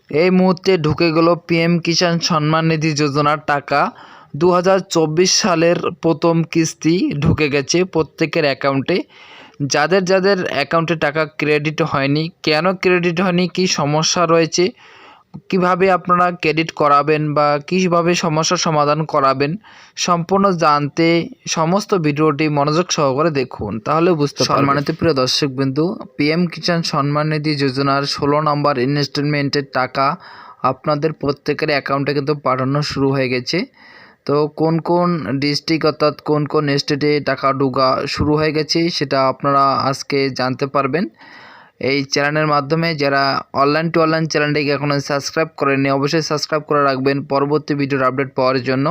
এই মুহূর্তে ঢুকে গেল পিএম কিষাণ সম্মান নিধি যোজনার টাকা। 2024 সালের প্রথম কিস্তি ঢুকে গেছে প্রত্যেকের অ্যাকাউন্টে। যাদের যাদের অ্যাকাউন্টে টাকা ক্রেডিট হয়নি, কেন ক্রেডিট হয়নি, কী সমস্যা রয়েছে, কিভাবে আপনারা ক্রেডিট করাবেন বা কীভাবে সমস্যার সমাধান করাবেন, সম্পূর্ণ জানতে সমস্ত ভিডিওটি মনোযোগ সহকারে দেখুন, তাহলে বুঝতে পারবেন। সম্মানিত প্রিয় দর্শকবৃন্দু, পিএম কিষাণ সম্মান নিধি যোজনার 16 নম্বর ইনস্টলমেন্টের টাকা আপনাদের প্রত্যেকের অ্যাকাউন্টে কিন্তু পাঠানো শুরু হয়ে গেছে। তো কোন কোন ডিস্ট্রিক্ট অর্থাৎ কোন কোন স্টেটে টাকা ঢোকা শুরু হয়ে গেছে সেটা আপনারা আজকে জানতে পারবেন এই চ্যানেলের মাধ্যমে। যারা অনলাইন টু অনলাইন চ্যানেলটিকে এখনও সাবস্ক্রাইব করেননি, অবশ্যই সাবস্ক্রাইব করে রাখবেন পরবর্তী ভিডিওর আপডেট পাওয়ার জন্য।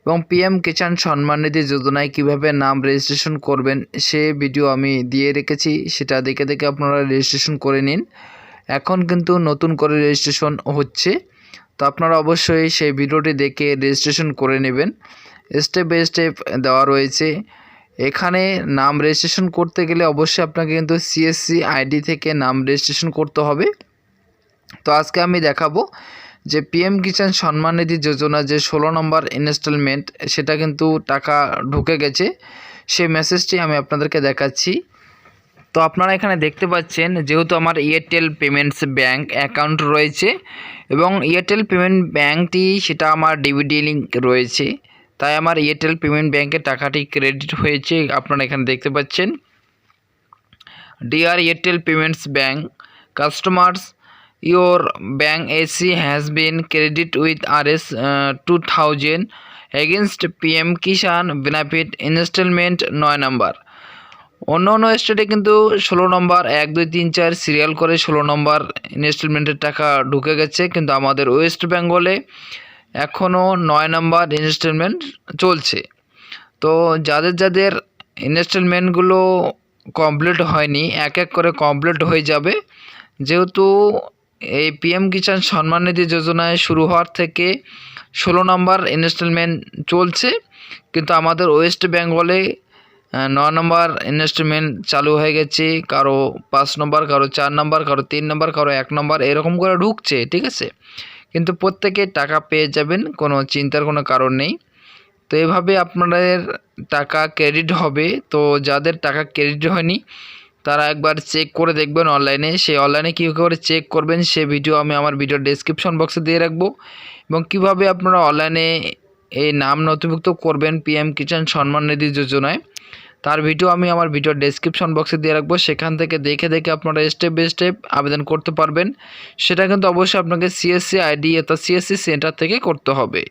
এবং পিএম কিষাণ সম্মান নিধি যোজনায় কীভাবে নাম রেজিস্ট্রেশন করবেন সে ভিডিও আমি দিয়ে রেখেছি, সেটা দেখে দেখে আপনারা রেজিস্ট্রেশন করে নিন। এখন কিন্তু নতুন করে রেজিস্ট্রেশন হচ্ছে, তো আপনারা অবশ্যই সেই ভিডিওটি দেখে রেজিস্ট্রেশন করে নেবেন। স্টেপ বাই স্টেপ দেওয়া রয়েছে। এখানে নাম রেজিস্ট্রেশন করতে গেলে অবশ্যই আপনাকে কিন্তু সিএসসি আইডি থেকে নাম রেজিস্ট্রেশন করতে হবে। তো আজকে আমি দেখাবো যে পিএম কিষাণ সম্মান নিধি যোজনা যে 16 নম্বর ইনস্টলমেন্ট সেটা কিন্তু টাকা ঢুকে গেছে, সেই মেসেজটি আমি আপনাদেরকে দেখাচ্ছি। তো আপনারা এখানে দেখতে পাচ্ছেন, যেহেতু আমার এয়ারটেল পেমেন্টস ব্যাঙ্ক অ্যাকাউন্ট রয়েছে এবং এয়ারটেল পেমেন্ট ব্যাঙ্কটি সেটা আমার ডিবিটি লিঙ্ক রয়েছে, তাই আমার এয়ারটেল পেমেন্ট ব্যাঙ্কে টাকাটি ক্রেডিট হয়েছে। আপনারা এখানে দেখতে পাচ্ছেন, dear Airtel payments bank customers, your bank AC has been credit with RS 2000 against PM Kisan benefit instalment 9 number. অন্য অন্য স্টেটে কিন্তু 16 নম্বর 1 2 3 4 সিরিয়াল করে 16 নম্বর ইনস্টলমেন্টের টাকা ঢুকে গেছে, কিন্তু আমাদের ওয়েস্ট বেঙ্গলে এখনও 9 নম্বর ইনস্টলমেন্ট চলছে। তো যাদের যাদের ইনস্টলমেন্টগুলো কমপ্লিট হয়নি, এক এক করে কমপ্লিট হয়ে যাবে। যেহেতু এই পিএম কিষাণ সম্মান নিধি যোজনায় শুরু হওয়ার থেকে 16 নম্বর ইনস্টলমেন্ট চলছে, কিন্তু আমাদের ওয়েস্ট বেঙ্গলে 9 নম্বর ইনস্টলমেন্ট চালু হয়ে গেছে। কারো 5 নম্বর, কারো 4 নম্বর, কারো 3 নম্বর, কারো 1 নম্বর, এরকম করে ঢুকছে, ঠিক আছে। কিন্তু প্রত্যেকে টাকা পেয়ে যাবেন, কোনো চিন্তার কোনো কারণ নেই। তো এভাবে আপনাদের টাকা ক্রেডিট হবে। তো যাদের টাকা ক্রেডিট হয়নি তারা একবার চেক করে দেখবেন অনলাইনে। সেই অনলাইনে কী করে চেক করবেন সে ভিডিও আমি আমার ভিডিওর ডেসক্রিপশন বক্সে দিয়ে রাখবো, এবং কিভাবে আপনারা অনলাইনে এই নাম নথিভুক্ত করবেন পিএম কিষাণ সম্মান নিধি যোজনায় তার ভিডিও আমি আমার ভিডিওর ডেসক্রিপশন বক্সে দিয়ে রাখবো। সেখান থেকে দেখে দেখে আপনারা স্টেপ বাই স্টেপ আবেদন করতে পারবেন। সেটা কিন্তু অবশ্যই আপনাকে সিএসসি আইডি অর্থাৎ সিএসসি সেন্টার থেকে করতে হবে।